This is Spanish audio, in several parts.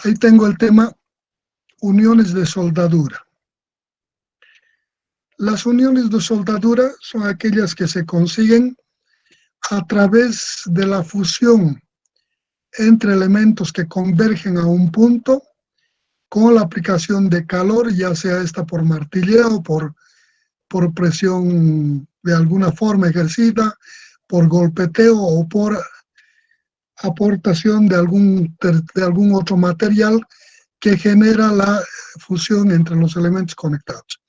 Ahí tengo el tema uniones de soldadura. Las uniones de soldadura son aquellas que se consiguen a través de la fusión entre elementos que convergen a un punto con la aplicación de calor, ya sea esta por martilleo, por presión de alguna forma ejercida, por golpeteo o por aportación de algún otro material que genera la fusión entre los elementos conectados.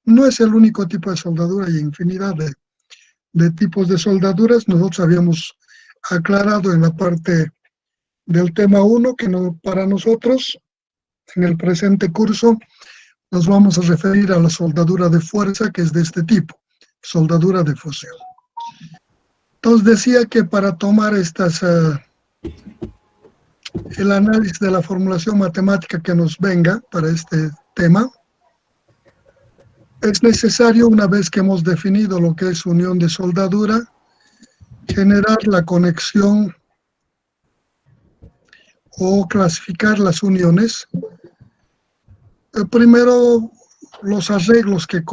No es el único tipo de soldadura, hay infinidad de tipos de soldaduras. Nosotros habíamos aclarado en la parte del tema 1 que para nosotros, en el presente curso, nos vamos a referir a la soldadura de fuerza, que es de este tipo, soldadura de fusión. Entonces decía que para tomar el análisis de la formulación matemática que nos venga para este tema, es necesario, una vez que hemos definido lo que es unión de soldadura, generar la conexión o clasificar las uniones. Primero, los arreglos que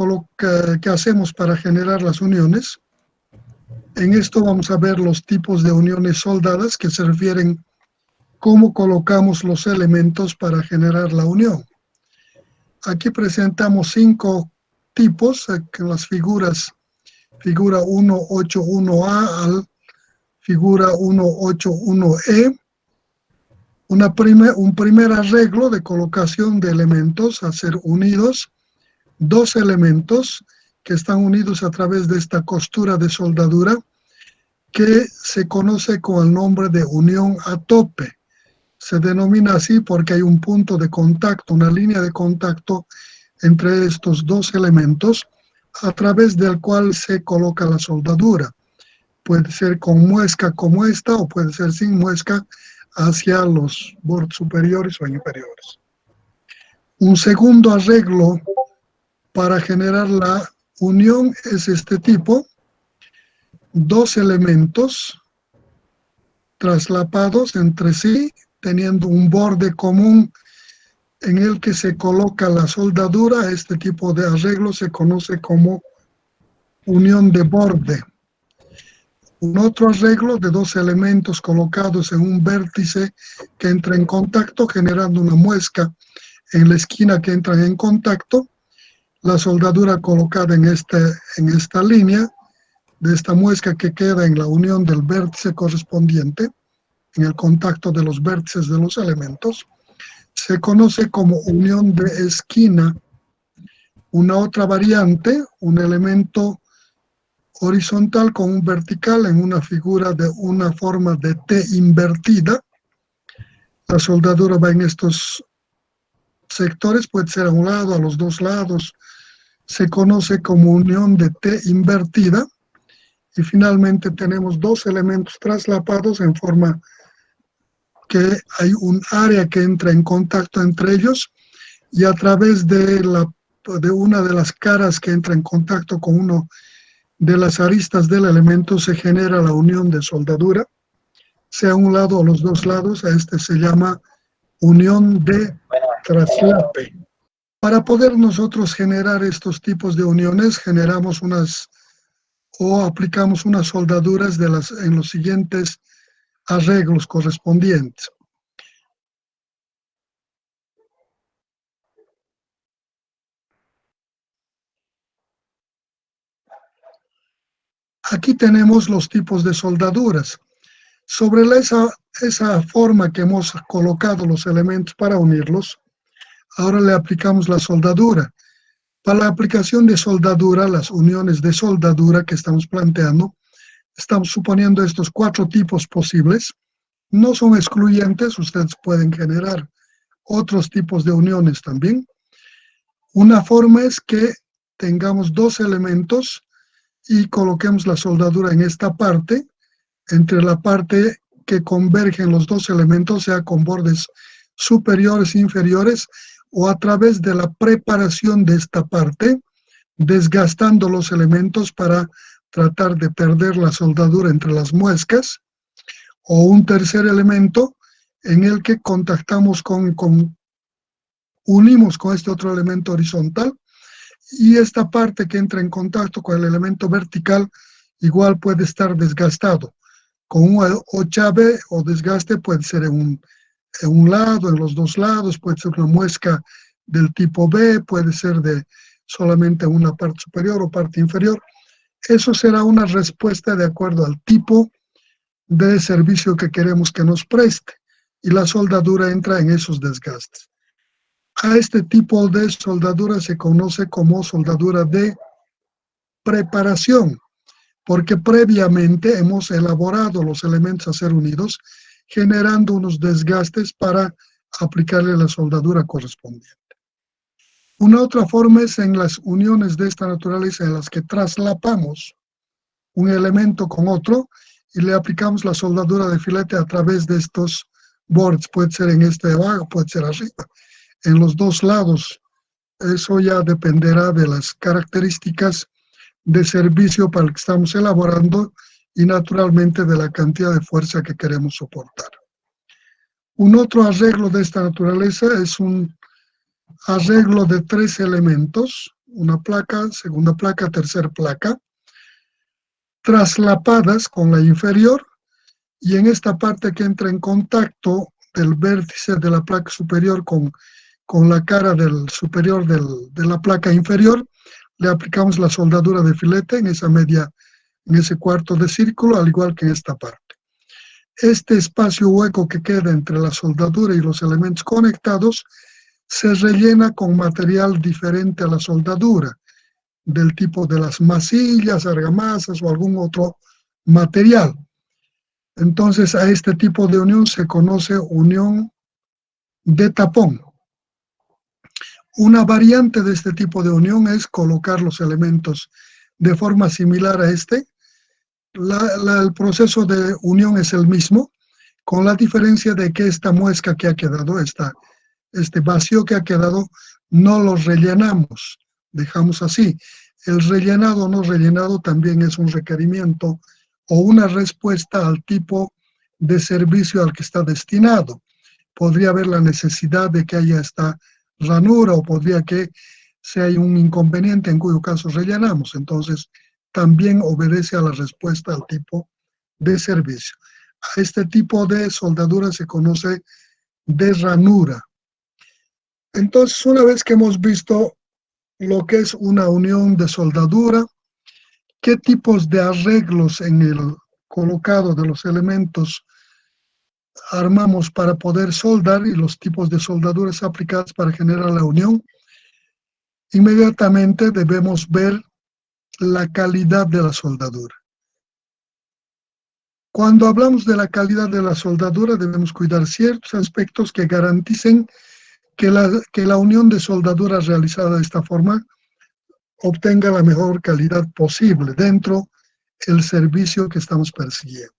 hacemos para generar las uniones. En esto vamos a ver los tipos de uniones soldadas, que se refieren cómo colocamos los elementos para generar la unión. Aquí presentamos 5 tipos, en las figuras, figura 181A al figura 181E. Un primer arreglo de colocación de elementos a ser unidos, 2 elementos que están unidos a través de esta costura de soldadura, que se conoce con el nombre de unión a tope. Se denomina así porque hay un punto de contacto, una línea de contacto entre estos 2 elementos, a través del cual se coloca la soldadura. Puede ser con muesca como esta, o puede ser sin muesca hacia los bordes superiores o inferiores. Un segundo arreglo para generar la unión es este tipo: 2 elementos traslapados entre sí, teniendo un borde común en el que se coloca la soldadura. Este tipo de arreglo se conoce como unión de borde. Un otro arreglo de 2 elementos colocados en un vértice que entra en contacto, generando una muesca en la esquina que entran en contacto. La soldadura colocada en esta línea, de esta muesca que queda en la unión del vértice correspondiente, en el contacto de los vértices de los elementos, se conoce como unión de esquina. Una otra variante, un elemento horizontal con un vertical en una figura de una forma de T invertida. La soldadura va en estos sectores, puede ser a un lado, a los 2 lados. Se conoce como unión de T invertida. Y finalmente tenemos 2 elementos traslapados en forma que hay un área que entra en contacto entre ellos, y a través de una de las caras que entra en contacto con uno de las aristas del elemento se genera la unión de soldadura, sea a un lado o los 2 lados. A este se llama unión de traslape. Para poder nosotros generar estos tipos de uniones, generamos aplicamos unas soldaduras en los siguientes arreglos correspondientes. Aquí tenemos los tipos de soldaduras. Sobre esa forma que hemos colocado los elementos para unirlos, ahora le aplicamos la soldadura. Para la aplicación de soldadura, las uniones de soldadura que estamos planteando, estamos suponiendo estos 4 tipos posibles. No son excluyentes, ustedes pueden generar otros tipos de uniones también. Una forma es que tengamos 2 elementos y coloquemos la soldadura en esta parte, entre la parte que convergen los 2 elementos, sea con bordes superiores e inferiores, o a través de la preparación de esta parte, desgastando los elementos para tratar de perder la soldadura entre las muescas. O un tercer elemento en el que contactamos unimos con este otro elemento horizontal, y esta parte que entra en contacto con el elemento vertical igual puede estar desgastado. Con un ochave o desgaste puede ser en un lado, en los dos lados, puede ser una muesca del tipo B, puede ser de solamente una parte superior o parte inferior. Eso será una respuesta de acuerdo al tipo de servicio que queremos que nos preste, y la soldadura entra en esos desgastes. A este tipo de soldadura se conoce como soldadura de preparación, porque previamente hemos elaborado los elementos a ser unidos, generando unos desgastes para aplicarle la soldadura correspondiente. Una otra forma es en las uniones de esta naturaleza en las que traslapamos un elemento con otro y le aplicamos la soldadura de filete a través de estos bordes. Puede ser en este de abajo, puede ser arriba, en los dos lados. Eso ya dependerá de las características de servicio para el que estamos elaborando y naturalmente de la cantidad de fuerza que queremos soportar. Un otro arreglo de esta naturaleza es un arreglo de 3 elementos, una placa, segunda placa, tercera placa, traslapadas con la inferior, y en esta parte que entra en contacto del vértice de la placa superior con la cara del superior de la placa inferior, le aplicamos la soldadura de filete en esa media, en ese cuarto de círculo, al igual que en esta parte. Este espacio hueco que queda entre la soldadura y los elementos conectados se rellena con material diferente a la soldadura, del tipo de las masillas, argamasas o algún otro material. Entonces, a este tipo de unión se conoce unión de tapón. Una variante de este tipo de unión es colocar los elementos de forma similar a este. El proceso de unión es el mismo, con la diferencia de que esta muesca que ha quedado, este vacío que ha quedado, no lo rellenamos, dejamos así. El rellenado o no rellenado también es un requerimiento o una respuesta al tipo de servicio al que está destinado. Podría haber la necesidad de que haya esta ranura, o podría que si hay un inconveniente en cuyo caso rellenamos. Entonces, también obedece a la respuesta al tipo de servicio. A este tipo de soldadura se conoce de ranura. Entonces, una vez que hemos visto lo que es una unión de soldadura, qué tipos de arreglos en el colocado de los elementos armamos para poder soldar y los tipos de soldaduras aplicadas para generar la unión, inmediatamente debemos ver la calidad de la soldadura. Cuando hablamos de la calidad de la soldadura, debemos cuidar ciertos aspectos que garanticen que la unión de soldadura realizada de esta forma obtenga la mejor calidad posible dentro del servicio que estamos persiguiendo.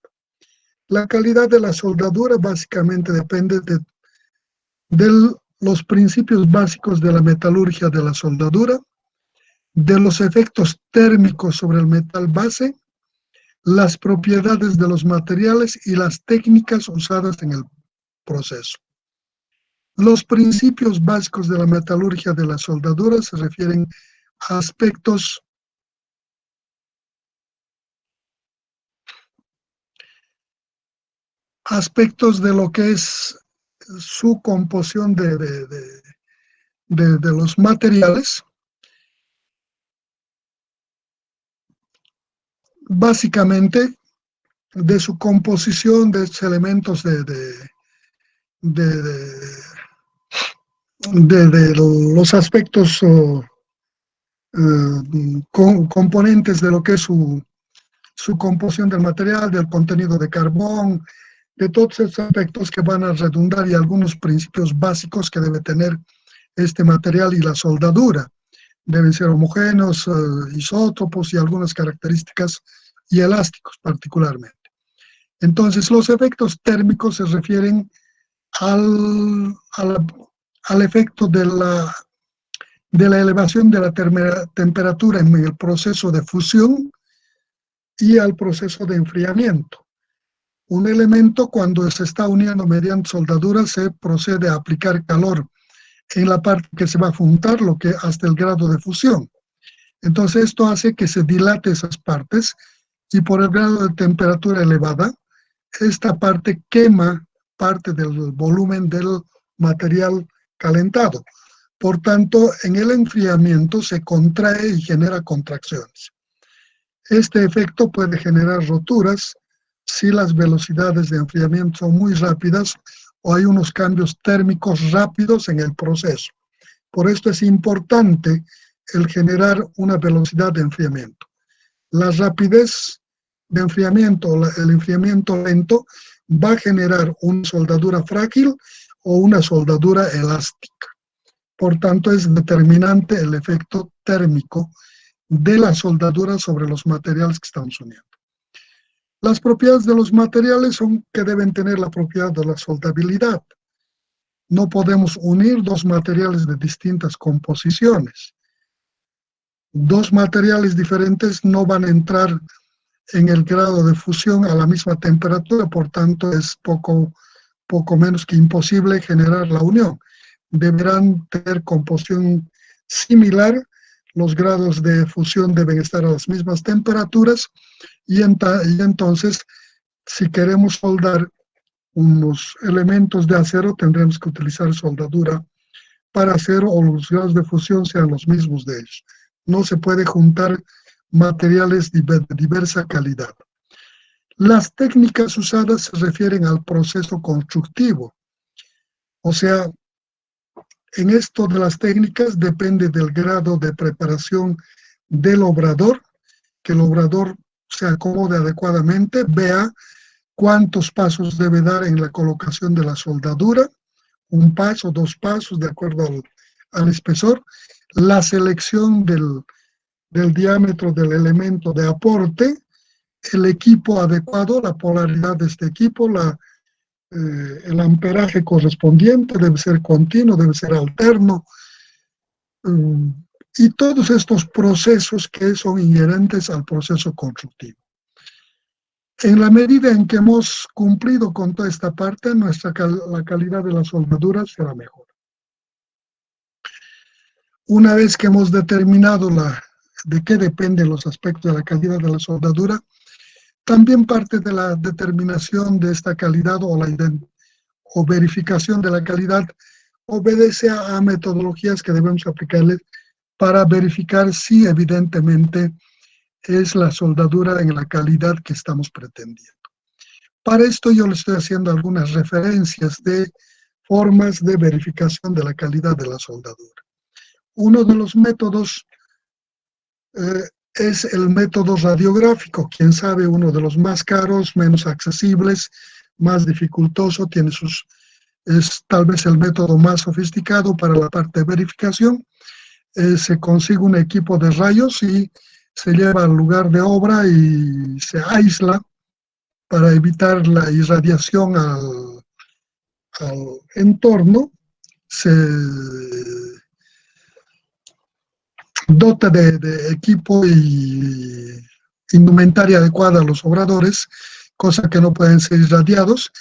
La calidad de la soldadura básicamente depende de los principios básicos de la metalurgia de la soldadura, de los efectos térmicos sobre el metal base, las propiedades de los materiales y las técnicas usadas en el proceso. Los principios básicos de la metalurgia de la soldadura se refieren a aspectos de lo que es su composición de los materiales, básicamente de su composición de estos elementos de los aspectos componentes de lo que es su composición del material, del contenido de carbón, de todos esos aspectos que van a redundar, y algunos principios básicos que debe tener este material y la soldadura. Deben ser homogéneos, isótopos y algunas características, y elásticos particularmente. Entonces, los efectos térmicos se refieren al efecto de la elevación de la temperatura en el proceso de fusión y al proceso de enfriamiento. Un elemento, cuando se está uniendo mediante soldadura, se procede a aplicar calor en la parte que se va a juntar, lo que hasta el grado de fusión. Entonces esto hace que se dilate esas partes y por el grado de temperatura elevada, esta parte quema parte del volumen del material calentado. Por tanto, en el enfriamiento se contrae y genera contracciones. Este efecto puede generar roturas si las velocidades de enfriamiento son muy rápidas o hay unos cambios térmicos rápidos en el proceso. Por esto es importante el generar una velocidad de enfriamiento. La rapidez de enfriamiento, el enfriamiento lento, va a generar una soldadura frágil o una soldadura elástica. Por tanto, es determinante el efecto térmico de la soldadura sobre los materiales que estamos uniendo. Las propiedades de los materiales son que deben tener la propiedad de la soldabilidad. No podemos unir dos materiales de distintas composiciones. Dos materiales diferentes no van a entrar en el grado de fusión a la misma temperatura, por tanto es poco menos que imposible generar la unión. Deberán tener composición similar, los grados de fusión deben estar a las mismas temperaturas y entonces si queremos soldar unos elementos de acero tendremos que utilizar soldadura para acero o los grados de fusión sean los mismos de ellos. No se puede juntar materiales de diversa calidad. Las técnicas usadas se refieren al proceso constructivo. O sea, en esto de las técnicas depende del grado de preparación del obrador, que el obrador se acomode adecuadamente, vea cuántos pasos debe dar en la colocación de la soldadura, un paso, dos pasos, de acuerdo al espesor, la selección del diámetro del elemento de aporte, el equipo adecuado, la polaridad de este equipo, el amperaje correspondiente debe ser continuo, debe ser alterno, y todos estos procesos que son inherentes al proceso constructivo. En la medida en que hemos cumplido con toda esta parte, la calidad de la soldadura será mejor. Una vez que hemos determinado de qué dependen los aspectos de la calidad de la soldadura, también parte de la determinación de esta calidad o verificación de la calidad obedece a metodologías que debemos aplicarle para verificar si evidentemente es la soldadura en la calidad que estamos pretendiendo. Para esto yo le estoy haciendo algunas referencias de formas de verificación de la calidad de la soldadura. Uno de los métodos es el método radiográfico, quién sabe, uno de los más caros, menos accesibles, más dificultoso, es tal vez el método más sofisticado para la parte de verificación. Se consigue un equipo de rayos y se lleva al lugar de obra y se aísla para evitar la irradiación al entorno. Se dota de equipo y indumentaria adecuada a los obradores, cosa que no pueden ser irradiados,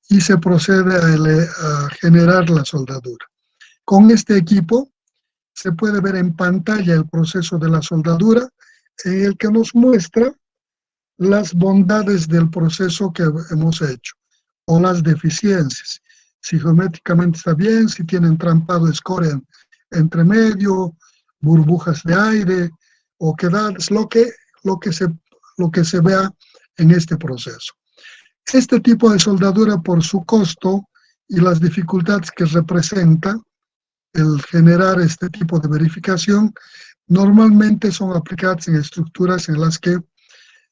y se procede a generar la soldadura. Con este equipo se puede ver en pantalla el proceso de la soldadura, en el que nos muestra las bondades del proceso que hemos hecho, o las deficiencias. Si geométricamente está bien, si tiene entrampado escoria entre medio, burbujas de aire, o quedadas, lo que se vea en este proceso. Este tipo de soldadura, por su costo y las dificultades que representa el generar este tipo de verificación, normalmente son aplicadas en estructuras en las que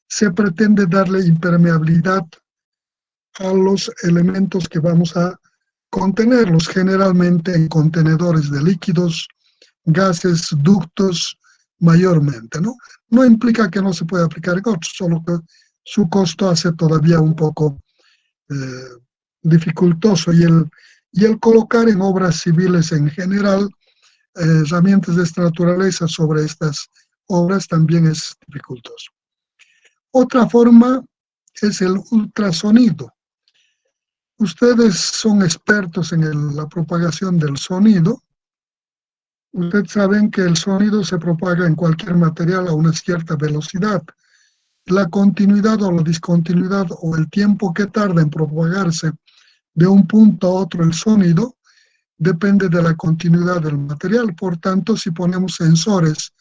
se pretende darle impermeabilidad a los elementos que vamos a contenerlos, generalmente en contenedores de líquidos, gases, ductos, mayormente, ¿no? No implica que no se pueda aplicar en otros, solo que su costo hace todavía un poco dificultoso y el colocar en obras civiles en general herramientas de esta naturaleza sobre estas obras también es dificultoso. Otra forma es el ultrasonido. Ustedes son expertos en la propagación del sonido. Ustedes saben que el sonido se propaga en cualquier material a una cierta velocidad. La continuidad o la discontinuidad o el tiempo que tarda en propagarse de un punto a otro el sonido depende de la continuidad del material. Por tanto, si ponemos sensores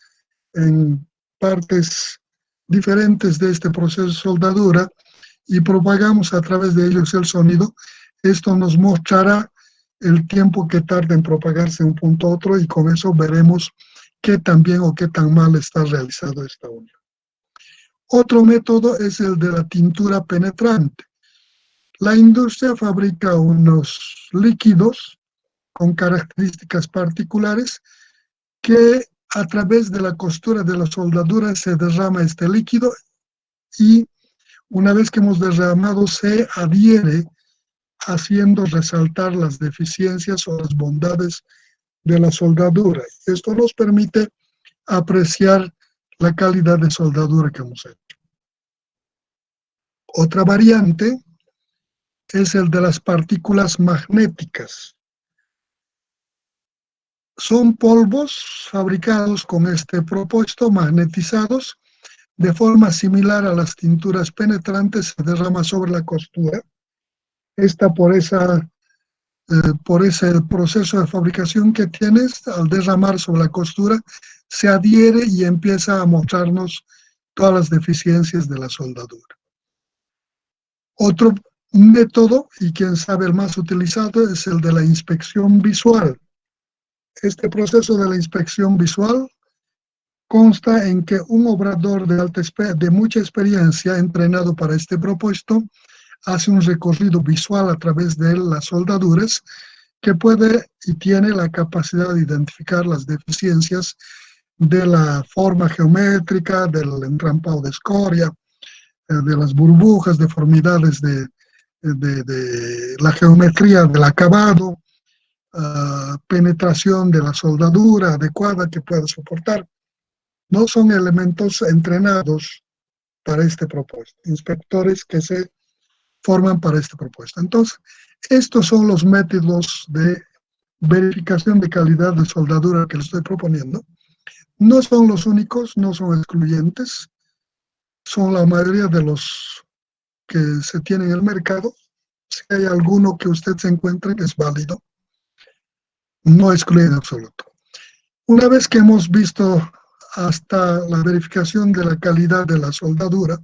en partes diferentes de este proceso de soldadura y propagamos a través de ellos el sonido, esto nos mostrará el tiempo que tarda en propagarse de un punto a otro y con eso veremos qué tan bien o qué tan mal está realizado esta unión. Otro método es el de la tintura penetrante. La industria fabrica unos líquidos con características particulares que a través de la costura de la soldadura se derrama este líquido y una vez que hemos derramado se adhiere haciendo resaltar las deficiencias o las bondades de la soldadura. Esto nos permite apreciar la calidad de soldadura que hemos hecho. Otra variante es el de las partículas magnéticas. Son polvos fabricados con este propósito, magnetizados, de forma similar a las tinturas penetrantes, se derrama sobre la costura. Esta por ese proceso de fabricación que tienes, al derramar sobre la costura, se adhiere y empieza a mostrarnos todas las deficiencias de la soldadura. Otro método, y quien sabe el más utilizado, es el de la inspección visual. Este proceso de la inspección visual consta en que un obrador de mucha experiencia, entrenado para este propósito, hace un recorrido visual a través de las soldaduras que puede y tiene la capacidad de identificar las deficiencias de la forma geométrica, del entrampado de escoria, de las burbujas, deformidades de la geometría del acabado, penetración de la soldadura adecuada que pueda soportar. No son elementos entrenados para este propósito, inspectores que se forman para este propósito. Entonces, estos son los métodos de verificación de calidad de soldadura que les estoy proponiendo. No son los únicos, no son excluyentes, son la mayoría de los que se tienen en el mercado. Si hay alguno que usted se encuentre que es válido, no excluye en absoluto. Una vez que hemos visto hasta la verificación de la calidad de la soldadura,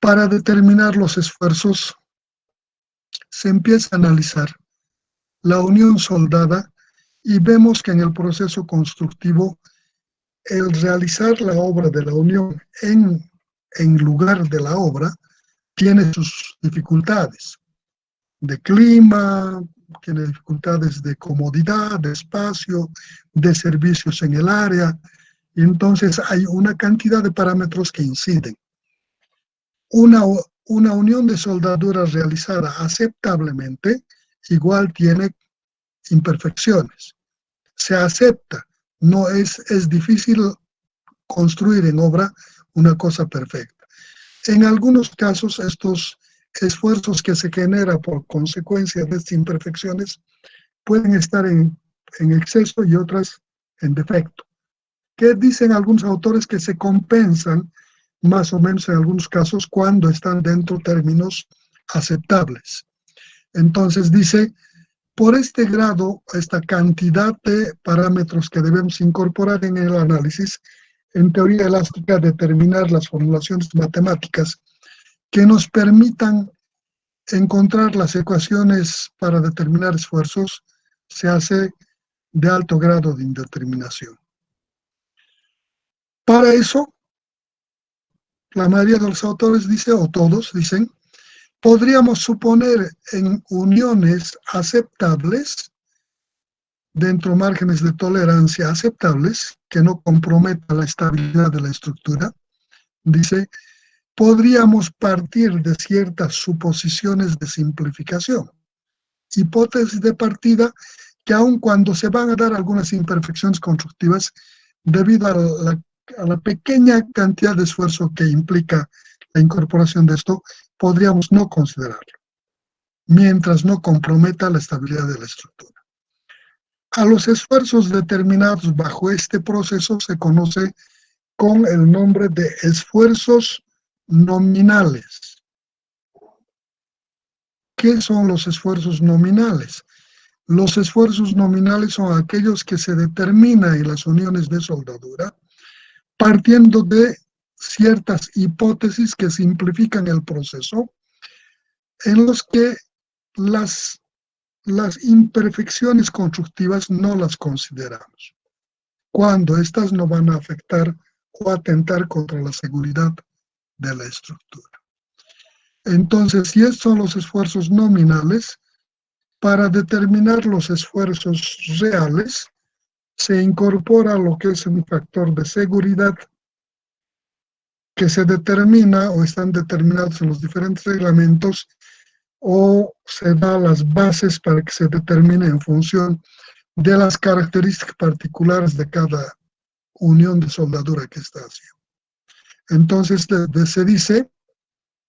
para determinar los esfuerzos, se empieza a analizar la unión soldada y vemos que en el proceso constructivo, el realizar la obra de la unión en lugar de la obra tiene sus dificultades de clima, tiene dificultades de comodidad, de espacio, de servicios en el área. Y entonces hay una cantidad de parámetros que inciden. Una unión de soldadura realizada aceptablemente igual tiene imperfecciones. Se acepta, no es difícil construir en obra una cosa perfecta. En algunos casos, estos esfuerzos que se generan por consecuencia de estas imperfecciones pueden estar en exceso y otras en defecto. ¿Qué dicen algunos autores? Que se compensan más o menos en algunos casos cuando están dentro de términos aceptables. Entonces dice, por este grado, esta cantidad de parámetros que debemos incorporar en el análisis, en teoría elástica, determinar las formulaciones matemáticas que nos permitan encontrar las ecuaciones para determinar esfuerzos, se hace de alto grado de indeterminación. Para eso, la mayoría de los autores dice, o todos dicen, podríamos suponer en uniones aceptables, dentro de márgenes de tolerancia aceptables, que no comprometan la estabilidad de la estructura, dice, podríamos partir de ciertas suposiciones de simplificación, hipótesis de partida que aun cuando se van a dar algunas imperfecciones constructivas, debido a la pequeña cantidad de esfuerzo que implica la incorporación de esto, podríamos no considerarlo, mientras no comprometa la estabilidad de la estructura. A los esfuerzos determinados bajo este proceso se conoce con el nombre de esfuerzos nominales. ¿Qué son los esfuerzos nominales? Los esfuerzos nominales son aquellos que se determinan en las uniones de soldadura partiendo de ciertas hipótesis que simplifican el proceso, en los que las imperfecciones constructivas no las consideramos, cuando éstas no van a afectar o atentar contra la seguridad de la estructura. Entonces, si estos son los esfuerzos nominales, para determinar los esfuerzos reales, se incorpora lo que es un factor de seguridad que se determina o están determinados en los diferentes reglamentos o se da las bases para que se determine en función de las características particulares de cada unión de soldadura que está haciendo. Entonces se dice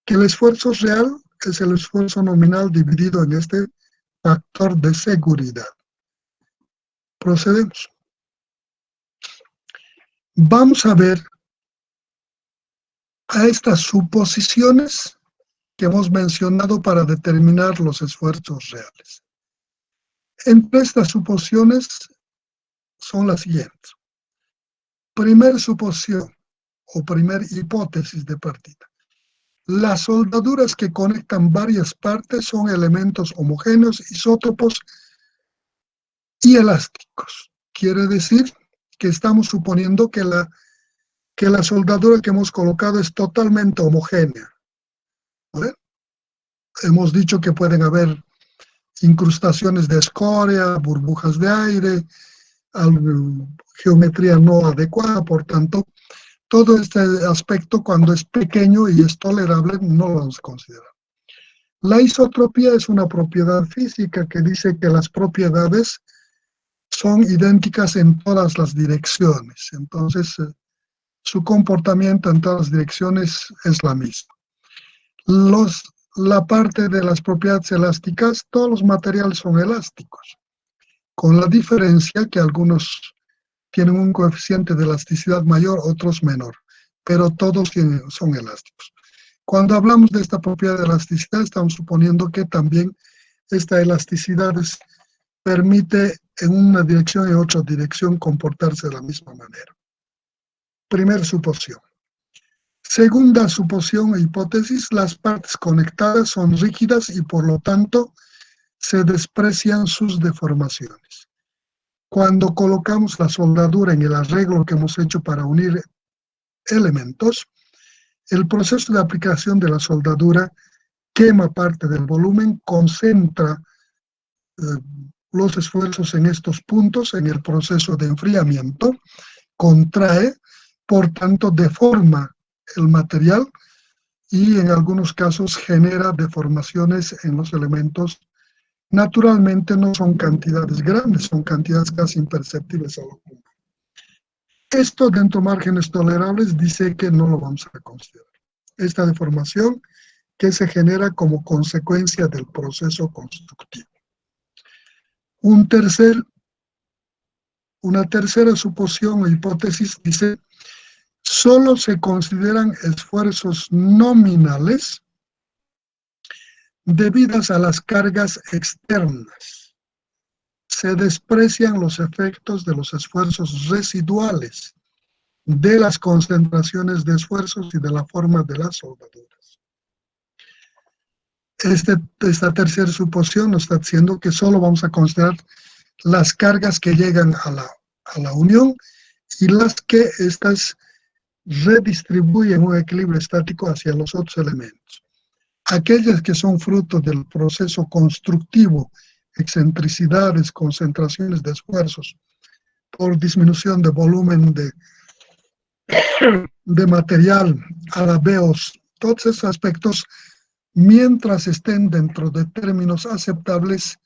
que el esfuerzo real es el esfuerzo nominal dividido en este factor de seguridad. Procedemos. Vamos a ver a estas suposiciones que hemos mencionado para determinar los esfuerzos reales. Entre estas suposiciones son las siguientes. Primera suposición o primera hipótesis de partida. Las soldaduras que conectan varias partes son elementos homogéneos, isótopos y elásticos. Quiere decir que estamos suponiendo que la soldadura que hemos colocado es totalmente homogénea. ¿Vale? Hemos dicho que pueden haber incrustaciones de escoria, burbujas de aire, geometría no adecuada, por tanto, todo este aspecto cuando es pequeño y es tolerable no lo vamos a considerar. La isotropía es una propiedad física que dice que las propiedades son idénticas en todas las direcciones, entonces su comportamiento en todas las direcciones es la misma. La parte de las propiedades elásticas, todos los materiales son elásticos, con la diferencia que algunos tienen un coeficiente de elasticidad mayor, otros menor, pero todos son elásticos. Cuando hablamos de esta propiedad de elasticidad, estamos suponiendo que también esta elasticidad permite en una dirección y en otra dirección comportarse de la misma manera. Primera suposición. Segunda suposición o hipótesis, las partes conectadas son rígidas y por lo tanto se desprecian sus deformaciones. Cuando colocamos la soldadura en el arreglo que hemos hecho para unir elementos, el proceso de aplicación de la soldadura quema parte del volumen, concentra los esfuerzos en estos puntos, en el proceso de enfriamiento, contrae, por tanto deforma el material y en algunos casos genera deformaciones en los elementos. Naturalmente no son cantidades grandes, son cantidades casi imperceptibles a lo común. Esto dentro de márgenes tolerables dice que no lo vamos a considerar. Esta deformación que se genera como consecuencia del proceso constructivo. Una tercera suposición o hipótesis dice, solo se consideran esfuerzos nominales debidas a las cargas externas. Se desprecian los efectos de los esfuerzos residuales, de las concentraciones de esfuerzos y de la forma de las soldaduras. Esta tercera suposición nos está diciendo que solo vamos a considerar las cargas que llegan a la unión y las que estas redistribuyen un equilibrio estático hacia los otros elementos. Aquellas que son fruto del proceso constructivo, excentricidades, concentraciones de esfuerzos por disminución de volumen de material, alabeos, todos esos aspectos, mientras estén dentro de términos aceptables,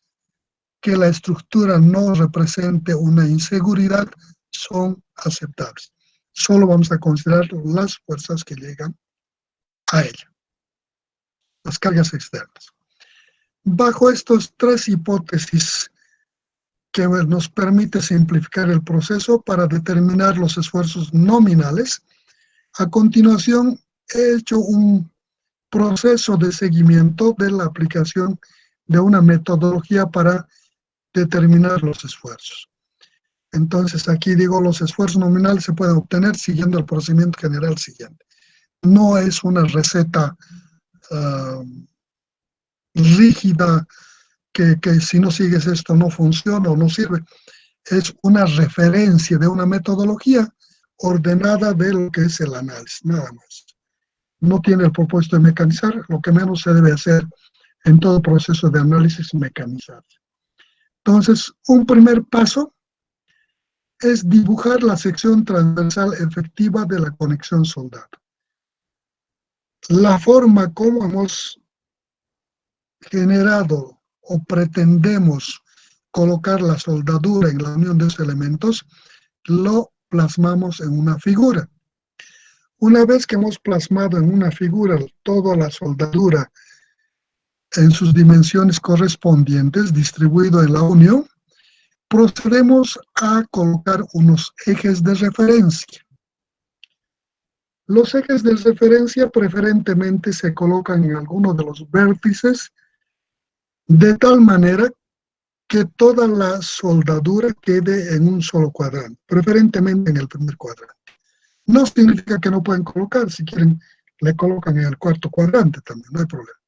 que la estructura no represente una inseguridad, son aceptables. Solo vamos a considerar las fuerzas que llegan a ella, las cargas externas. Bajo estas tres hipótesis que nos permite simplificar el proceso para determinar los esfuerzos nominales, a continuación he hecho un proceso de seguimiento de la aplicación de una metodología para determinar los esfuerzos. Entonces aquí digo, los esfuerzos nominales se pueden obtener siguiendo el procedimiento general siguiente. No es una receta rígida que si no sigues esto no funciona o no sirve. Es una referencia de una metodología ordenada de lo que es el análisis, nada más. No tiene el propósito de mecanizar, lo que menos se debe hacer en todo proceso de análisis mecanizar. Entonces, un primer paso es dibujar la sección transversal efectiva de la conexión soldado. La forma como hemos generado o pretendemos colocar la soldadura en la unión de esos elementos, lo plasmamos en una figura. Una vez que hemos plasmado en una figura toda la soldadura en sus dimensiones correspondientes, distribuido en la unión, procedemos a colocar unos ejes de referencia. Los ejes de referencia preferentemente se colocan en alguno de los vértices de tal manera que toda la soldadura quede en un solo cuadrante, preferentemente en el primer cuadrante. No significa que no pueden colocar, si quieren le colocan en el cuarto cuadrante también, no hay problema.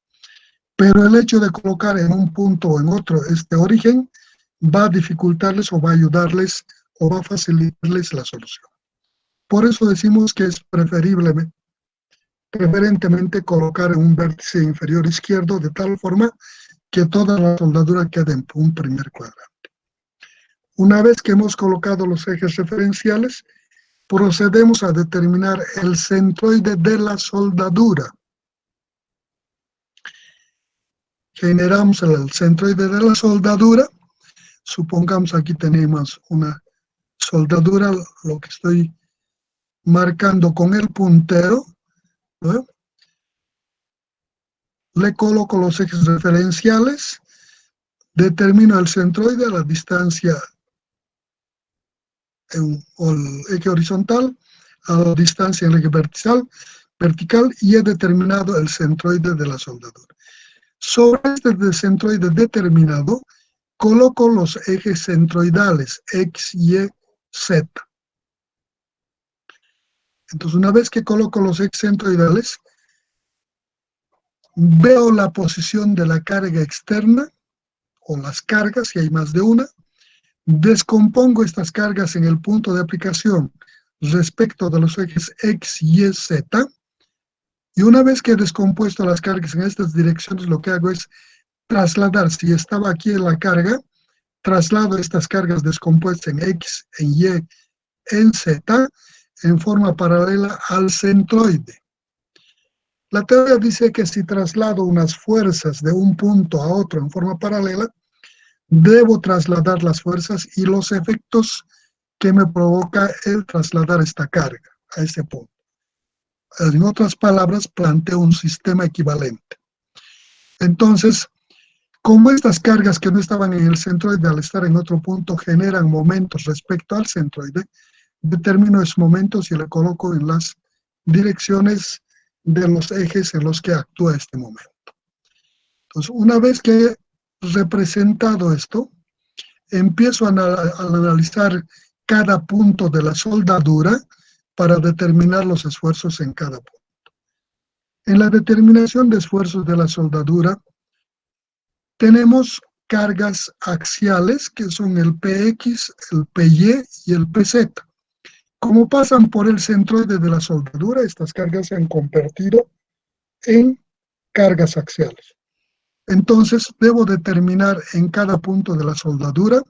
Pero el hecho de colocar en un punto o en otro este origen va a dificultarles o va a ayudarles o va a facilitarles la solución. Por eso decimos que es preferentemente colocar en un vértice inferior izquierdo de tal forma que toda la soldadura quede en un primer cuadrante. Una vez que hemos colocado los ejes referenciales, procedemos a determinar el centroide de la soldadura. Generamos el centroide de la soldadura. Supongamos aquí tenemos una soldadura, lo que estoy marcando con el puntero, ¿no? Le coloco los ejes referenciales, determino el centroide a la distancia o el eje horizontal, a la distancia en el eje vertical y he determinado el centroide de la soldadura. Sobre este centroide determinado, coloco los ejes centroidales X, Y, Z. Entonces, una vez que coloco los ejes centroidales, veo la posición de la carga externa o las cargas, si hay más de una, descompongo estas cargas en el punto de aplicación respecto de los ejes X, Y, Z, y una vez que he descompuesto las cargas en estas direcciones, lo que hago es trasladar, si estaba aquí en la carga, traslado estas cargas descompuestas en X, en Y, en Z, en forma paralela al centroide. La teoría dice que si traslado unas fuerzas de un punto a otro en forma paralela, debo trasladar las fuerzas y los efectos que me provoca el trasladar esta carga a ese punto. En otras palabras, planteo un sistema equivalente. Entonces, como estas cargas que no estaban en el centroide al estar en otro punto generan momentos respecto al centroide, determino esos momentos y le coloco en las direcciones de los ejes en los que actúa este momento. Entonces, una vez que he representado esto, empiezo a analizar cada punto de la soldadura para determinar los esfuerzos en cada punto. En la determinación de esfuerzos de la soldadura, tenemos cargas axiales, que son el PX, el PY y el PZ. Como pasan por el centroide de la soldadura, estas cargas se han convertido en cargas axiales. Entonces, debo determinar en cada punto de la soldadura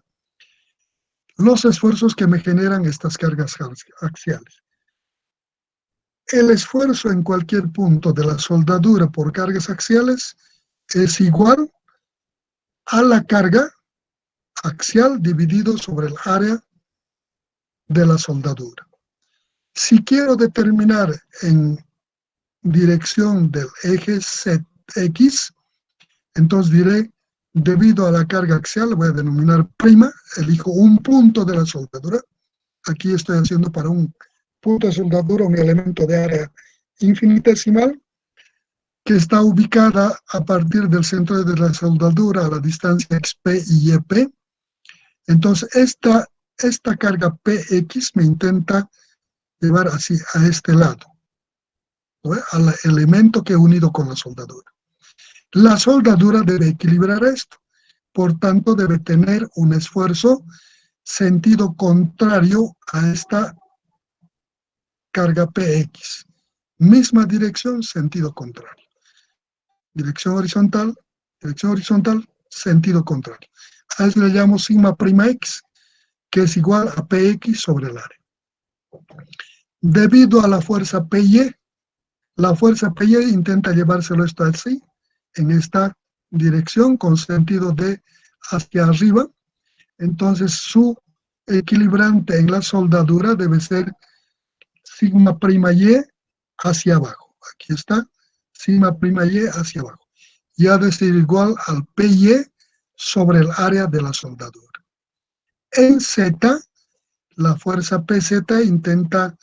los esfuerzos que me generan estas cargas axiales. El esfuerzo en cualquier punto de la soldadura por cargas axiales es igual a la carga axial dividido sobre el área de la soldadura. Si quiero determinar en dirección del eje ZX, entonces diré, debido a la carga axial, voy a denominar prima, elijo un punto de la soldadura. Aquí estoy haciendo para un punto de soldadura un elemento de área infinitesimal que está ubicada a partir del centro de la soldadura a la distancia XP y YP. Entonces, esta carga PX me intenta llevar así a este lado, ¿no? Al elemento que he unido con la soldadura. La soldadura debe equilibrar esto, por tanto debe tener un esfuerzo sentido contrario a esta carga PX. Misma dirección, sentido contrario. Dirección horizontal, sentido contrario. A eso le llamo sigma prima x, que es igual a px sobre el área. Debido a la fuerza PY intenta llevárselo esto así, en esta dirección, con sentido de hacia arriba. Entonces su equilibrante en la soldadura debe ser sigma prima y hacia abajo. Aquí está, sigma prima y hacia abajo. Y ha de ser igual al PY sobre el área de la soldadura. En Z, la fuerza PZ intenta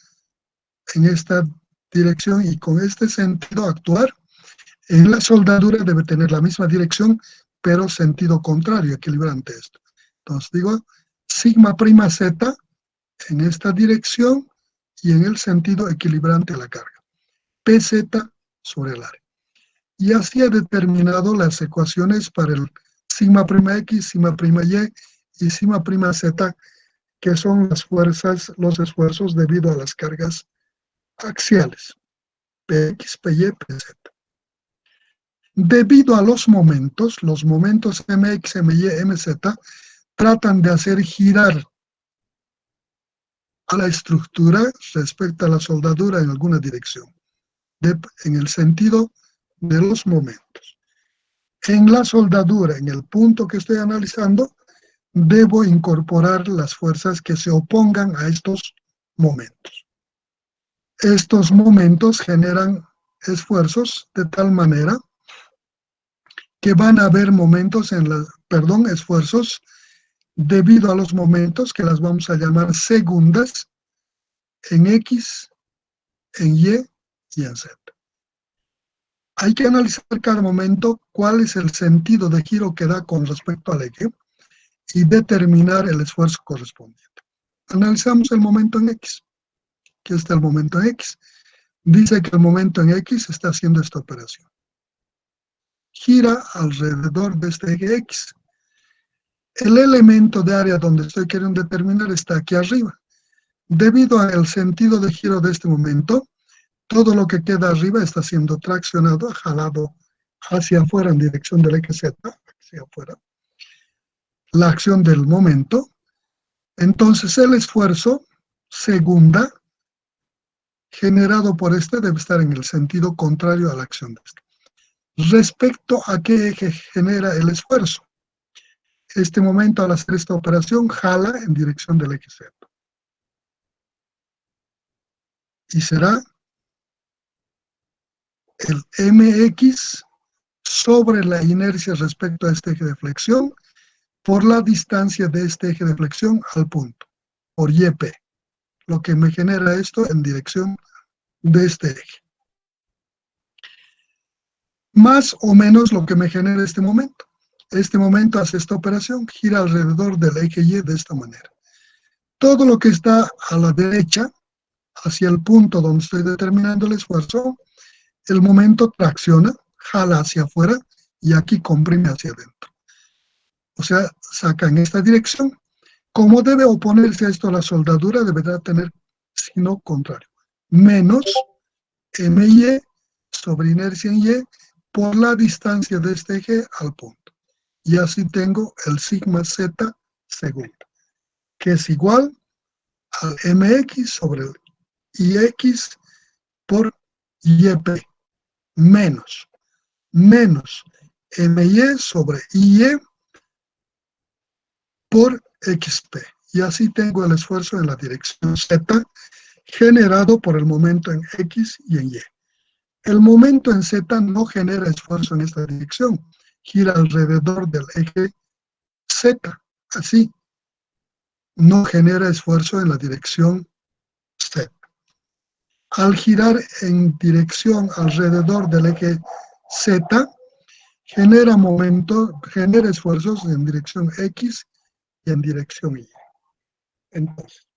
en esta dirección y con este sentido actuar. En la soldadura debe tener la misma dirección, pero sentido contrario, equilibrante esto. Entonces digo, sigma prima Z en esta dirección y en el sentido equilibrante a la carga. PZ sobre el área. Y así he determinado las ecuaciones para el sigma prima X, sigma prima Y y sigma prima Z, que son las fuerzas, los esfuerzos debido a las cargas axiales, Px, Py, Pz. Debido a los momentos Mx, My, Mz, tratan de hacer girar a la estructura respecto a la soldadura en alguna dirección, en el sentido de los momentos. En la soldadura, en el punto que estoy analizando, debo incorporar las fuerzas que se opongan a estos momentos. Estos momentos generan esfuerzos de tal manera que van a haber esfuerzos debido a los momentos que las vamos a llamar segundas en X, en Y y en Z. Hay que analizar cada momento cuál es el sentido de giro que da con respecto al eje y determinar el esfuerzo correspondiente. Analizamos el momento en X. Aquí está el momento en X. Dice que el momento en X está haciendo esta operación. Gira alrededor de este eje X. El elemento de área donde estoy queriendo determinar está aquí arriba. Debido al sentido de giro de este momento, todo lo que queda arriba está siendo traccionado, jalado hacia afuera en dirección del eje Z, hacia afuera. La acción del momento. Entonces el esfuerzo segunda generado por este debe estar en el sentido contrario a la acción de este. Respecto a qué eje genera el esfuerzo. Este momento al hacer esta operación jala en dirección del eje Z. Y será el mx sobre la inercia respecto a este eje de flexión por la distancia de este eje de flexión al punto, por YP, lo que me genera esto en dirección de este eje. Más o menos lo que me genera este momento. Este momento hace esta operación, gira alrededor del eje Y de esta manera. Todo lo que está a la derecha, hacia el punto donde estoy determinando el esfuerzo, el momento tracciona, jala hacia afuera y aquí comprime hacia adentro. O sea, saca en esta dirección. Como debe oponerse a esto la soldadura, deberá tener signo contrario. Menos MY sobre inercia en Y por la distancia de este eje al punto. Y así tengo el sigma Z segunda, que es igual al MX sobre el IX por YP, menos MY sobre IE por XP. Y así tengo el esfuerzo en la dirección Z generado por el momento en X y en Y. El momento en Z no genera esfuerzo en esta dirección, gira alrededor del eje Z, así, no genera esfuerzo en la dirección Z. Al girar en dirección alrededor del eje Z, genera esfuerzos en dirección X y en dirección Y. Entonces,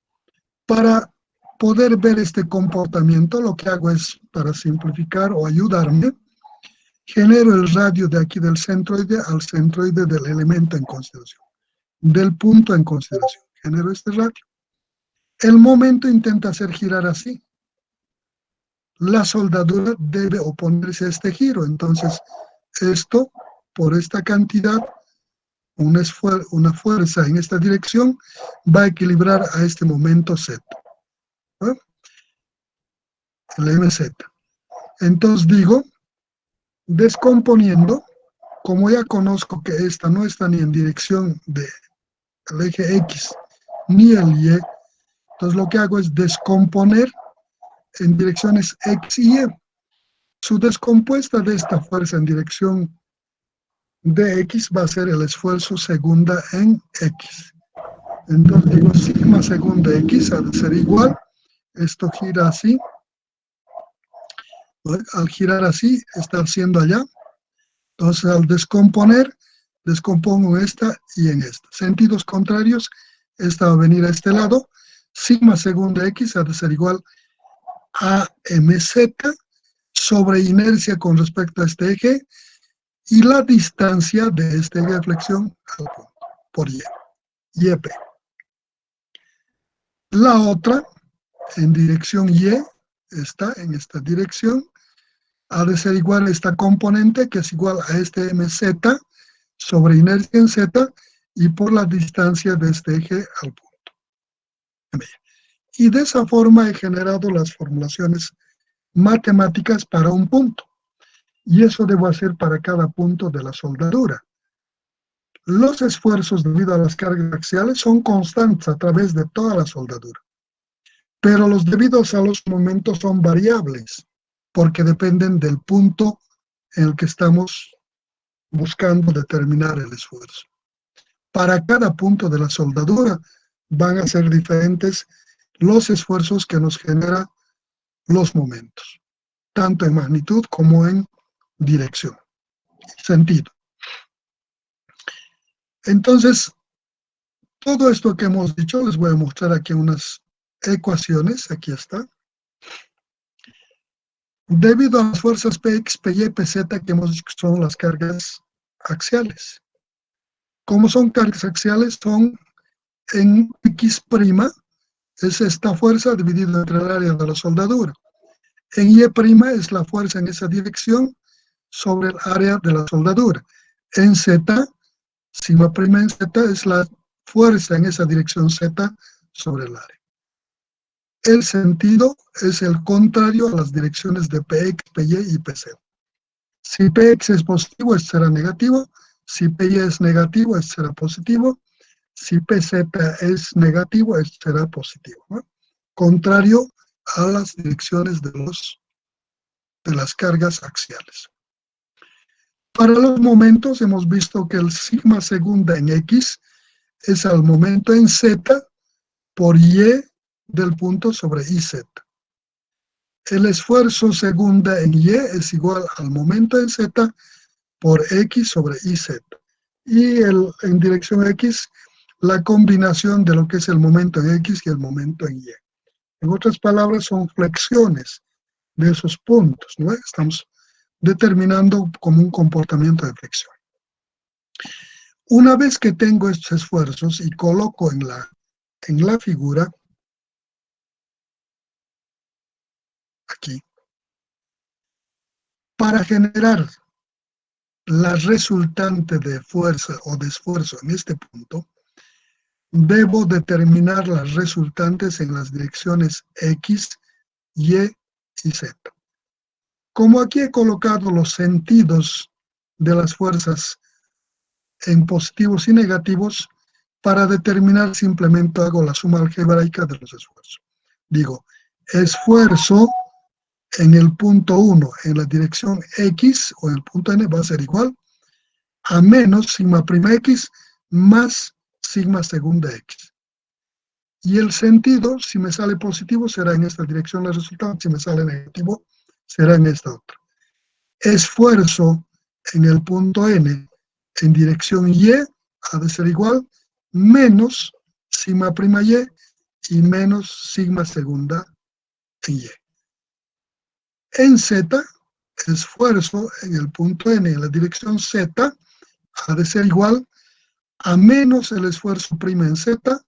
para poder ver este comportamiento, lo que hago es, para simplificar o ayudarme, genero el radio de aquí del centroide al centroide del elemento en consideración, del punto en consideración. Genero este radio. El momento intenta hacer girar así. La soldadura debe oponerse a este giro. Entonces, esto, por esta cantidad, una fuerza en esta dirección, va a equilibrar a este momento Z. ¿No? El MZ. Entonces digo, descomponiendo, como ya conozco que esta no está ni en dirección del eje X ni el Y, entonces lo que hago es descomponer en direcciones X y Y. Su descompuesta de esta fuerza en dirección de X va a ser el esfuerzo segunda en X. Entonces digo, sigma segunda X ha de ser igual, esto gira así, al girar así, está haciendo allá, entonces al descomponer, descompongo en esta y en esta. Sentidos contrarios, esta va a venir a este lado, sigma segunda X ha de ser igual a mz sobre inercia con respecto a este eje y la distancia de este eje de flexión al punto, por Y, YP. La otra, en dirección Y, está en esta dirección, ha de ser igual a esta componente, que es igual a este mz sobre inercia en z, y por la distancia de este eje al punto. Y de esa forma he generado las formulaciones matemáticas para un punto. Y eso debo hacer para cada punto de la soldadura. Los esfuerzos debido a las cargas axiales son constantes a través de toda la soldadura. Pero los debidos a los momentos son variables, porque dependen del punto en el que estamos buscando determinar el esfuerzo. Para cada punto de la soldadura van a ser diferentes los esfuerzos que nos generan los momentos, tanto en magnitud como en dirección, sentido. Entonces, todo esto que hemos dicho, les voy a mostrar aquí unas ecuaciones, aquí está. Debido a las fuerzas Px, Py y Pz que hemos dicho que son las cargas axiales. Como son cargas axiales, son en X', es esta fuerza dividida entre el área de la soldadura. En Y' es la fuerza en esa dirección sobre el área de la soldadura. En Z, sigma' en Z es la fuerza en esa dirección Z sobre el área. El sentido es el contrario a las direcciones de Px, Py y Pz. Si Px es positivo, este será negativo. Si Py es negativo, este será positivo. Si Pz es negativo, este será positivo, ¿no? Contrario a las direcciones de las cargas axiales. Para los momentos hemos visto que el sigma segunda en X es al momento en Z por Y del punto sobre IZ. El esfuerzo segunda en Y es igual al momento en Z por X sobre IZ. Y en dirección X, la combinación de lo que es el momento en X y el momento en Y. En otras palabras, son flexiones de esos puntos, ¿no? Estamos determinando como un comportamiento de flexión. Una vez que tengo estos esfuerzos y coloco en la figura, aquí, para generar la resultante de fuerza o de esfuerzo en este punto, debo determinar las resultantes en las direcciones X, Y y Z. Como aquí he colocado los sentidos de las fuerzas en positivos y negativos, para determinar simplemente hago la suma algebraica de los esfuerzos. Digo, esfuerzo en el punto 1 en la dirección X o en el punto N va a ser igual a menos sigma prima X más sigma segunda X. Y el sentido, si me sale positivo, será en esta dirección el resultado, si me sale negativo, será en esta otra. Esfuerzo en el punto N en dirección Y ha de ser igual menos sigma prima y menos sigma segunda en Y. En Z, esfuerzo en el punto N en la dirección Z ha de ser igual a menos el esfuerzo prima en Z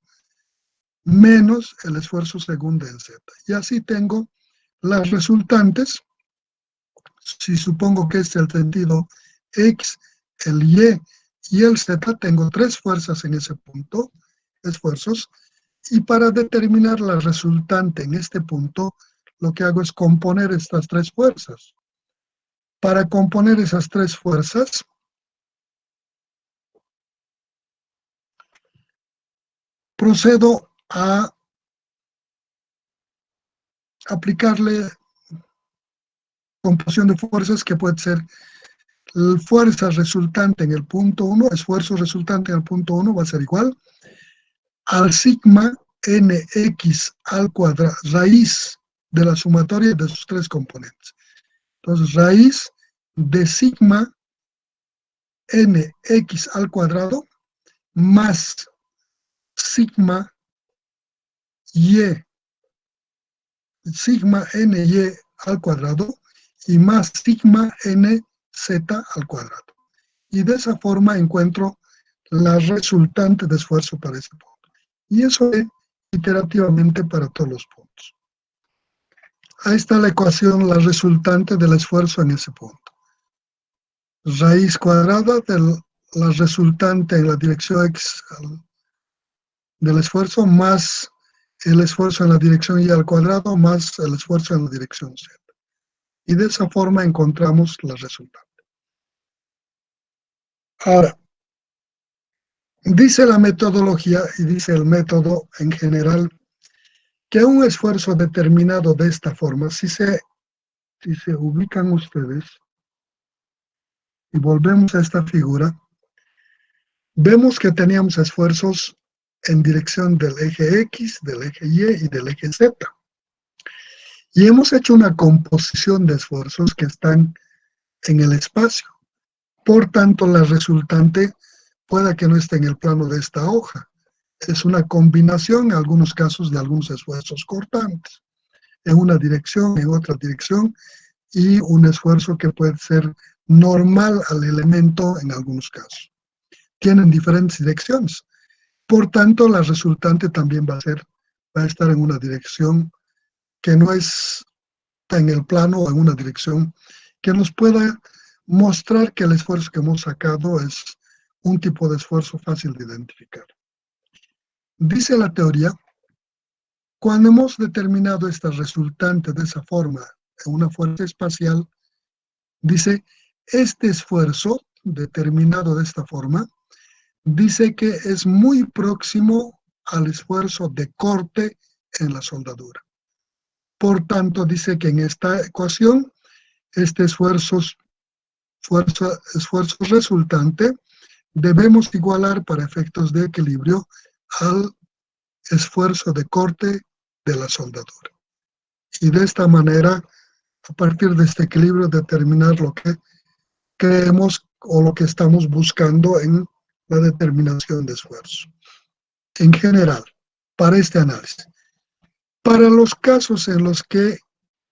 menos el esfuerzo segunda en Z. Y así tengo las resultantes. Si supongo que es el sentido X, el Y y el Z, tengo tres fuerzas en ese punto, esfuerzos, y para determinar la resultante en este punto, lo que hago es componer estas tres fuerzas. Para componer esas tres fuerzas, procedo a aplicarle composición de fuerzas que puede ser fuerza resultante en el punto 1, esfuerzo resultante en el punto 1 va a ser igual al sigma nx al cuadrado, raíz de la sumatoria de sus tres componentes. Entonces, raíz de sigma nx al cuadrado más sigma y, sigma ny al cuadrado y más sigma nz al cuadrado. Y de esa forma encuentro la resultante de esfuerzo para ese punto. Y eso es iterativamente para todos los puntos. Ahí está la ecuación, la resultante del esfuerzo en ese punto. Raíz cuadrada de la resultante en la dirección X del esfuerzo más el esfuerzo en la dirección Y al cuadrado más el esfuerzo en la dirección Z. Y de esa forma encontramos la resultante. Ahora, dice la metodología y dice el método en general que un esfuerzo determinado de esta forma, si se ubican ustedes y volvemos a esta figura, vemos que teníamos esfuerzos en dirección del eje X, del eje Y y del eje Z. Y hemos hecho una composición de esfuerzos que están en el espacio. Por tanto, la resultante pueda que no esté en el plano de esta hoja. Es una combinación, en algunos casos, de algunos esfuerzos cortantes, en una dirección, en otra dirección, y un esfuerzo que puede ser normal al elemento en algunos casos. Tienen diferentes direcciones. Por tanto, la resultante también va a estar en una dirección que no es en el plano o en una dirección que nos pueda mostrar que el esfuerzo que hemos sacado es un tipo de esfuerzo fácil de identificar. Dice la teoría, cuando hemos determinado esta resultante de esa forma en una fuerza espacial, dice, este esfuerzo determinado de esta forma, dice que es muy próximo al esfuerzo de corte en la soldadura. Por tanto, dice que en esta ecuación, este esfuerzo resultante debemos igualar para efectos de equilibrio al esfuerzo de corte de la soldadura. Y de esta manera, a partir de este equilibrio, determinar lo que creemos o lo que estamos buscando en la determinación de esfuerzo. En general, para este análisis. Para los casos en los que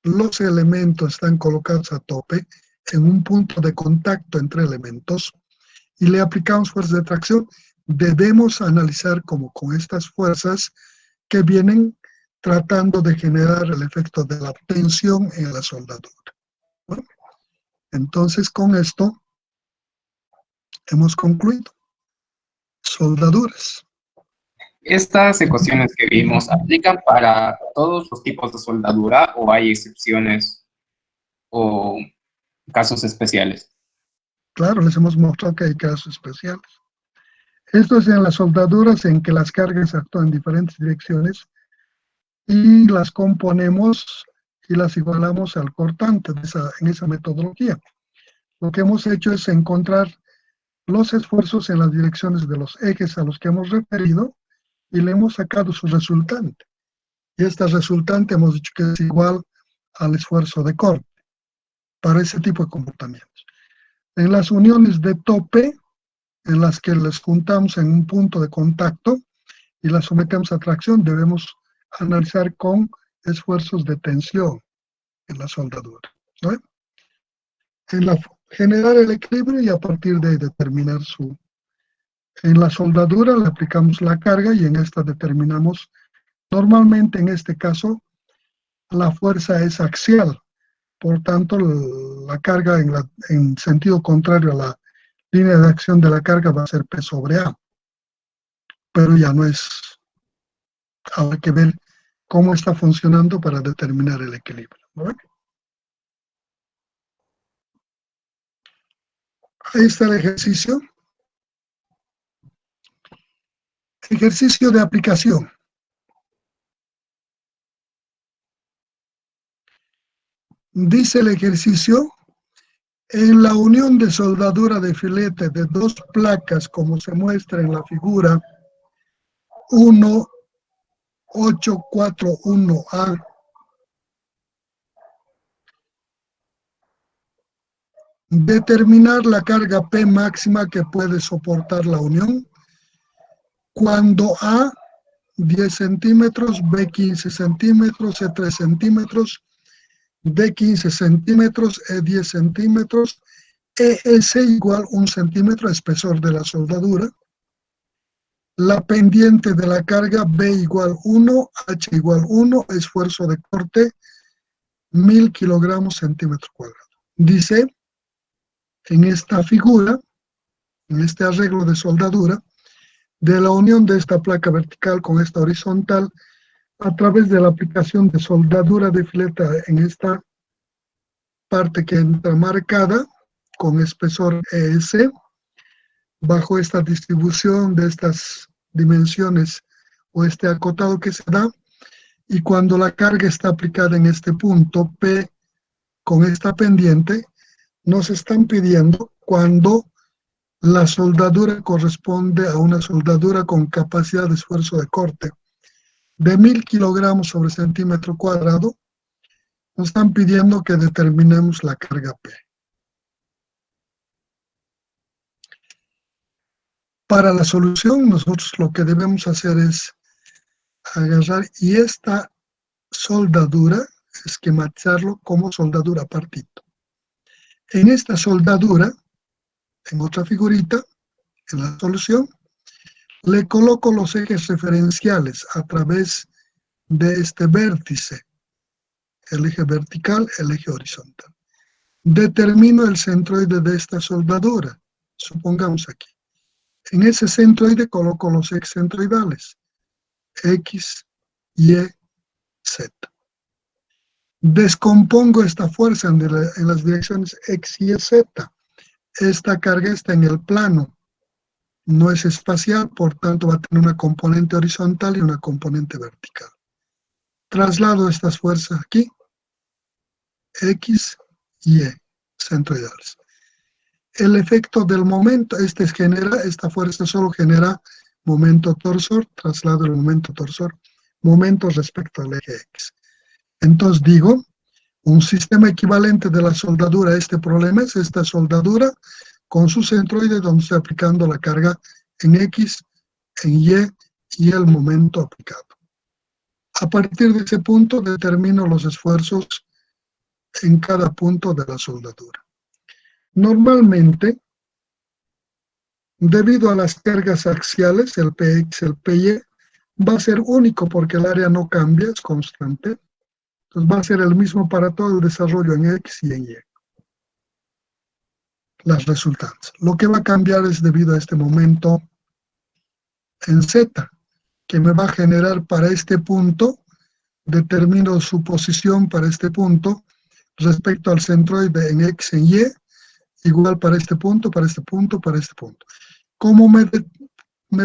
los elementos están colocados a tope en un punto de contacto entre elementos y le aplicamos fuerzas de tracción, debemos analizar como con estas fuerzas que vienen tratando de generar el efecto de la tensión en la soldadura. Bueno, entonces con esto hemos concluido. Soldaduras. ¿Estas ecuaciones que vimos aplican para todos los tipos de soldadura o hay excepciones o casos especiales? Claro, les hemos mostrado que hay casos especiales. Esto es en las soldaduras en que las cargas actúan en diferentes direcciones y las componemos y las igualamos al cortante en esa metodología. Lo que hemos hecho es encontrar los esfuerzos en las direcciones de los ejes a los que hemos referido y le hemos sacado su resultante. Y esta resultante hemos dicho que es igual al esfuerzo de corte para ese tipo de comportamientos. En las uniones de tope, en las que les juntamos en un punto de contacto y las sometemos a tracción, debemos analizar con esfuerzos de tensión en la soldadura, ¿no? Generar el equilibrio y a partir de ahí determinar en la soldadura le aplicamos la carga y en esta determinamos, normalmente en este caso, la fuerza es axial, por tanto la carga en sentido contrario a la línea de acción de la carga va a ser P sobre A, pero ya no es, habrá que ver cómo está funcionando para determinar el equilibrio, ¿no? Ahí está el ejercicio. Ejercicio de aplicación. Dice el ejercicio, en la unión de soldadura de filete de dos placas, como se muestra en la figura 1841A, determinar la carga P máxima que puede soportar la unión cuando A 10 centímetros, B 15 centímetros, C 3 centímetros, D 15 centímetros, E 10 centímetros, ES igual 1 centímetro, espesor de la soldadura. La pendiente de la carga B igual 1, H igual 1, esfuerzo de corte 1000 kilogramos centímetro cuadrado. Dice en esta figura, en este arreglo de soldadura, de la unión de esta placa vertical con esta horizontal, a través de la aplicación de soldadura de filete en esta parte que entra marcada con espesor ES, bajo esta distribución de estas dimensiones o este acotado que se da, y cuando la carga está aplicada en este punto P con esta pendiente, nos están pidiendo cuando la soldadura corresponde a una soldadura con capacidad de esfuerzo de corte de 1000 kilogramos sobre centímetro cuadrado, nos están pidiendo que determinemos la carga P. Para la solución, nosotros lo que debemos hacer es agarrar y esta soldadura, esquematizarlo como soldadura partito. En esta soldadura, en otra figurita, en la solución, le coloco los ejes referenciales a través de este vértice, el eje vertical, el eje horizontal. Determino el centroide de esta soldadura, supongamos aquí. En ese centroide coloco los ejes centroidales, X, Y, Z. Descompongo esta fuerza en las direcciones X, Y, Z. Esta carga está en el plano, no es espacial, por tanto va a tener una componente horizontal y una componente vertical. Traslado estas fuerzas aquí, X, Y, centroidales. El efecto del momento, esta fuerza solo genera momento torsor, traslado el momento torsor, momento respecto al eje X. Entonces digo, un sistema equivalente de la soldadura a este problema es esta soldadura con su centroide donde estoy aplicando la carga en X, en y el momento aplicado. A partir de ese punto determino los esfuerzos en cada punto de la soldadura. Normalmente, debido a las cargas axiales, el PX, el PY, va a ser único porque el área no cambia, es constante. Entonces va a ser el mismo para todo el desarrollo en X y en Y. Las resultantes. Lo que va a cambiar es debido a este momento en Z, que me va a generar para este punto, determino su posición para este punto respecto al centroide en X en Y, igual para este punto, para este punto, para este punto. Como me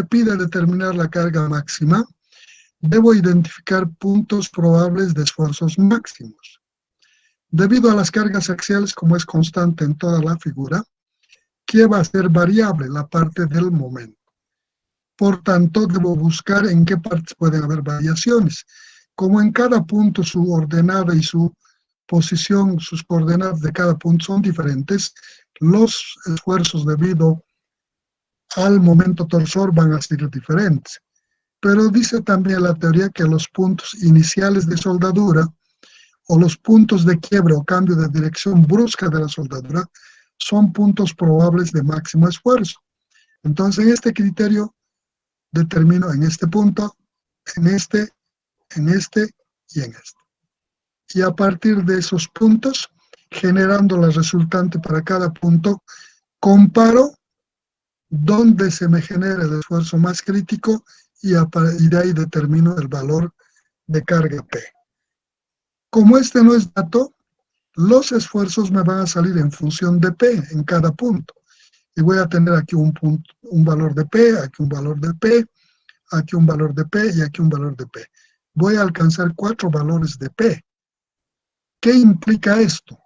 pide determinar la carga máxima, debo identificar puntos probables de esfuerzos máximos. Debido a las cargas axiales, como es constante en toda la figura, ¿qué va a ser variable? La parte del momento. Por tanto, debo buscar en qué partes pueden haber variaciones. Como en cada punto su ordenada y su posición, sus coordenadas de cada punto son diferentes, los esfuerzos debido al momento torsor van a ser diferentes. Pero dice también la teoría que los puntos iniciales de soldadura o los puntos de quiebre o cambio de dirección brusca de la soldadura son puntos probables de máximo esfuerzo. Entonces, en este criterio determino en este punto, en este y en este. Y a partir de esos puntos, generando la resultante para cada punto, comparo dónde se me genera el esfuerzo más crítico y de ahí determino el valor de carga P. Como este no es dato, los esfuerzos me van a salir en función de P en cada punto. Y voy a tener aquí un valor de P, aquí un valor de P, aquí un valor de P y aquí un valor de P. Voy a alcanzar 4 valores de P. ¿Qué implica esto?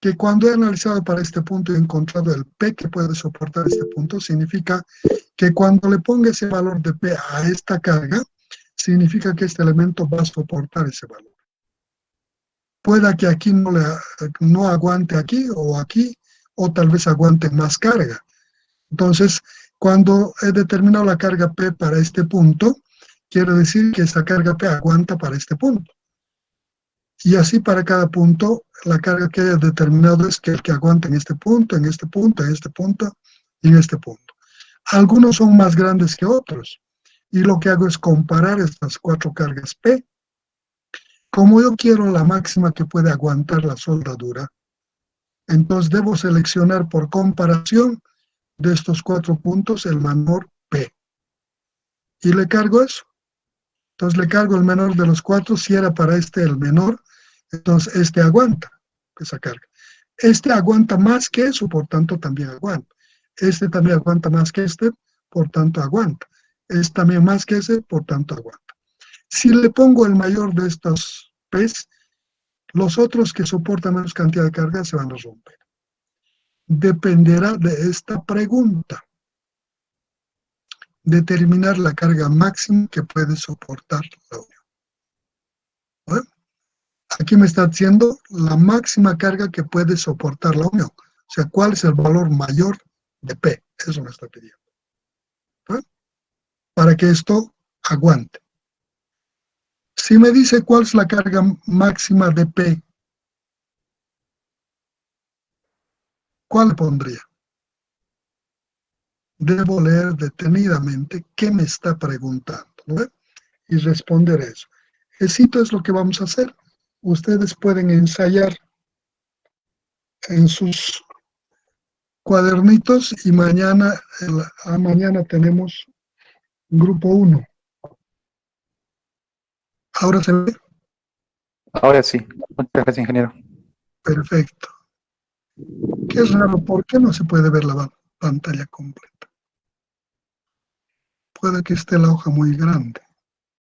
Que cuando he analizado para este punto y he encontrado el P que puede soportar este punto, significa que cuando le ponga ese valor de P a esta carga, significa que este elemento va a soportar ese valor. Pueda que aquí no aguante aquí, o tal vez aguante más carga. Entonces, cuando he determinado la carga P para este punto, quiere decir que esta carga P aguanta para este punto. Y así para cada punto, la carga que haya determinado es que el que aguanta en este punto, en este punto, en este punto y en este punto. Algunos son más grandes que otros. Y lo que hago es comparar estas 4 cargas P. Como yo quiero la máxima que puede aguantar la soldadura, entonces debo seleccionar por comparación de estos 4 puntos el menor P. Y le cargo eso. Entonces le cargo el menor de los 4. Si era para este el menor, entonces este aguanta esa carga. Este aguanta más que eso, por tanto también aguanta. Este también aguanta más que este, por tanto aguanta. Este también más que ese, por tanto aguanta. Si le pongo el mayor de estos P's, los otros que soportan menos cantidad de carga se van a romper. Dependerá de esta pregunta. Determinar la carga máxima que puede soportar la unión. ¿Bueno? Aquí me está diciendo la máxima carga que puede soportar la unión. O sea, ¿cuál es el valor mayor de P? Eso me está pidiendo. ¿Bueno? Para que esto aguante. Si me dice cuál es la carga máxima de P, ¿cuál pondría? Debo leer detenidamente qué me está preguntando, ¿no? Y responder eso. Esto es lo que vamos a hacer. Ustedes pueden ensayar en sus cuadernitos y mañana tenemos grupo 1. ¿Ahora se ve? Ahora sí. Muchas gracias, ingeniero. Perfecto. Qué raro, ¿por qué no se puede ver la pantalla completa? Puede que esté la hoja muy grande.